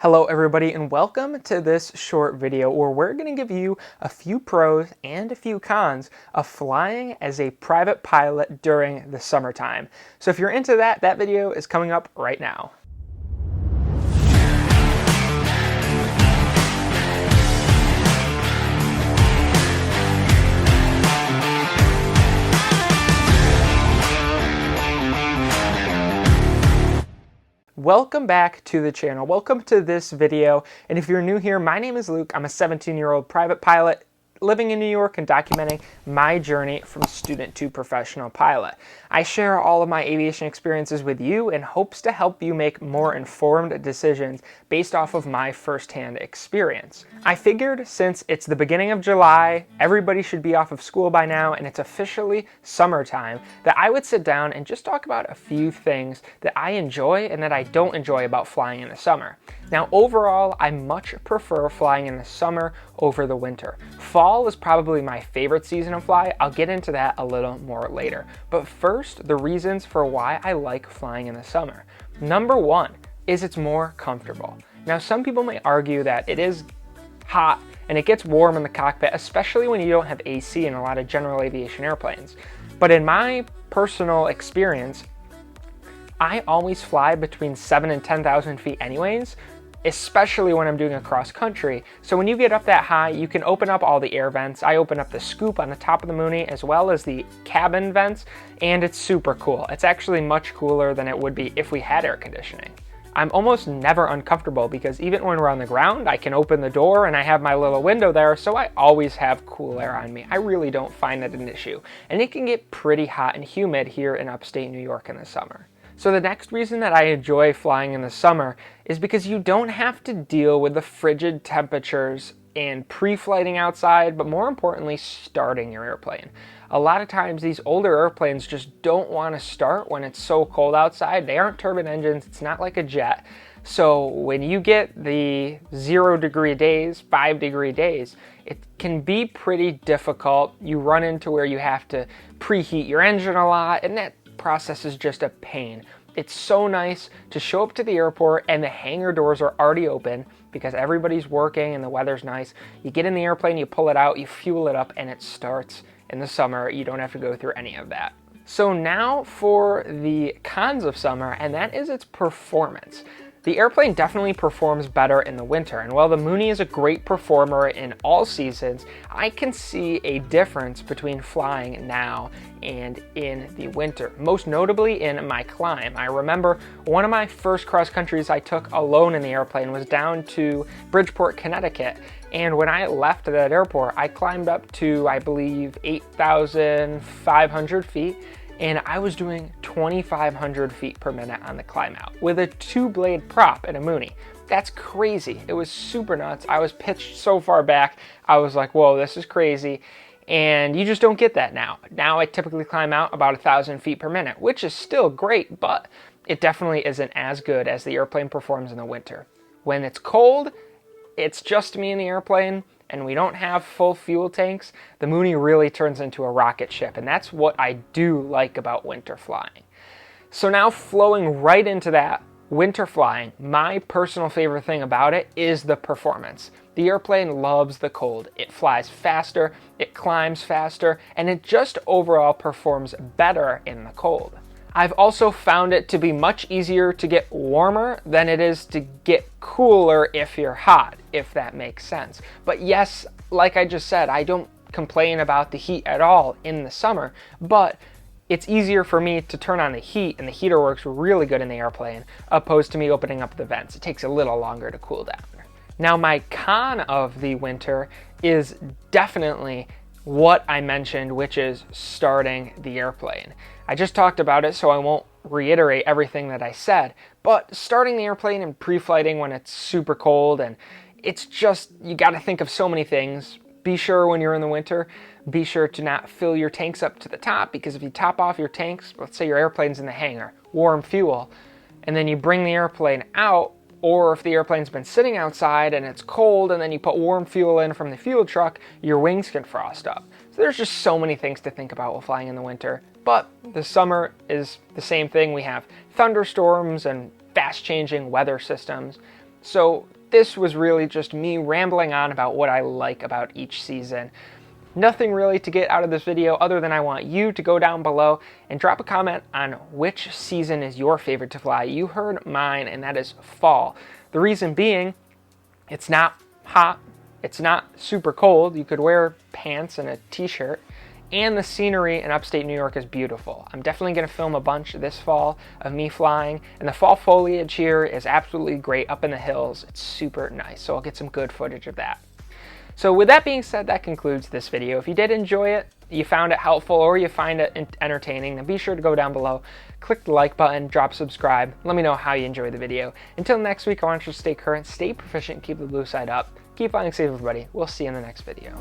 Hello everybody and welcome to this short video where we're going to give you a few pros and a few cons of flying as a private pilot during the summertime. So if you're into that, that video is coming up right now. Welcome back to the channel. Welcome to this video. And if you're new here, my name is Luke. I'm a 17-year-old private pilot living in New York and documenting my journey from student to professional pilot. I share all of my aviation experiences with you in hopes to help you make more informed decisions based off of my firsthand experience. I figured since it's the beginning of July, everybody should be off of school by now, and it's officially summertime, that I would sit down and just talk about a few things that I enjoy and that I don't enjoy about flying in the summer. Now, overall, I much prefer flying in the summer over the winter. Fall is probably my favorite season to fly. I'll get into that a little more later. But first, the reasons for why I like flying in the summer. Number one is it's more comfortable. Now, some people may argue that it is hot and it gets warm in the cockpit, especially when you don't have AC in a lot of general aviation airplanes. But in my personal experience, I always fly between 7,000 and 10,000 feet anyways, especially when I'm doing a cross country. So when you get up that high, you can open up all the air vents. I open up the scoop on the top of the Mooney as well as the cabin vents, and it's super cool. It's actually much cooler than it would be if we had air conditioning. I'm almost never uncomfortable because even when we're on the ground, I can open the door and I have my little window there, so I always have cool air on me. I really don't find that an issue. And it can get pretty hot and humid here in upstate New York in the summer. So the next reason that I enjoy flying in the summer is because you don't have to deal with the frigid temperatures and pre-flighting outside, but more importantly, starting your airplane. A lot of times these older airplanes just don't want to start when it's so cold outside. They aren't turbine engines, it's not like a jet. So when you get the 0-degree days, 5-degree days, it can be pretty difficult. You run into where you have to preheat your engine a lot, and that process is just a pain. It's so nice to show up to the airport and the hangar doors are already open because everybody's working and the weather's nice. You get in the airplane, you pull it out, you fuel it up, and it starts in the summer. You don't have to go through any of that. So now for the cons of summer, and that is its performance. The airplane definitely performs better in the winter, and while the Mooney is a great performer in all seasons, I can see a difference between flying now and in the winter, most notably in my climb. I remember one of my first cross countries I took alone in the airplane was down to Bridgeport, Connecticut, and when I left that airport, I climbed up to, I believe, 8,500 feet, and I was doing 2,500 feet per minute on the climb out with a 2-blade prop and a Mooney. That's crazy. It was super nuts. I was pitched so far back, I was like, whoa, this is crazy. And you just don't get that now. Now I typically climb out about 1,000 feet per minute, which is still great, but it definitely isn't as good as the airplane performs in the winter. When it's cold, it's just me in the airplane, and we don't have full fuel tanks, the Mooney really turns into a rocket ship, and that's what I do like about winter flying. So now flowing right into that, winter flying, my personal favorite thing about it is the performance. The airplane loves the cold. It flies faster, it climbs faster, and it just overall performs better in the cold. I've also found it to be much easier to get warmer than it is to get cooler if you're hot, if that makes sense. But yes, like I just said, I don't complain about the heat at all in the summer, but it's easier for me to turn on the heat, and the heater works really good in the airplane, opposed to me opening up the vents. It takes a little longer to cool down. Now, my con of the winter is definitely what I mentioned, which is starting the airplane. I just talked about it, so I won't reiterate everything that I said, but starting the airplane and pre-flighting when it's super cold, and it's just, you got to think of so many things. Be sure when you're in the winter, be sure to not fill your tanks up to the top, because if you top off your tanks, let's say your airplane's in the hangar, warm fuel, and then you bring the airplane out, or if the airplane's been sitting outside and it's cold and then you put warm fuel in from the fuel truck, your wings can frost up. So there's just so many things to think about while flying in the winter. But the summer is the same thing. We have thunderstorms and fast changing weather systems. So this was really just me rambling on about what I like about each season. Nothing really to get out of this video other than I want you to go down below and drop a comment on which season is your favorite to fly. You heard mine, and that is fall. The reason being, it's not hot, it's not super cold, you could wear pants and a t-shirt, and the scenery in upstate New York is beautiful. I'm definitely going to film a bunch this fall of me flying, and the fall foliage here is absolutely great up in the hills. It's super nice, so I'll get some good footage of that. So with that being said, that concludes this video. If you did enjoy it, you found it helpful, or you find it entertaining, then be sure to go down below, click the like button, drop subscribe, let me know how you enjoyed the video. Until next week, I want you to stay current, stay proficient, keep the blue side up, keep flying safe everybody. We'll see you in the next video.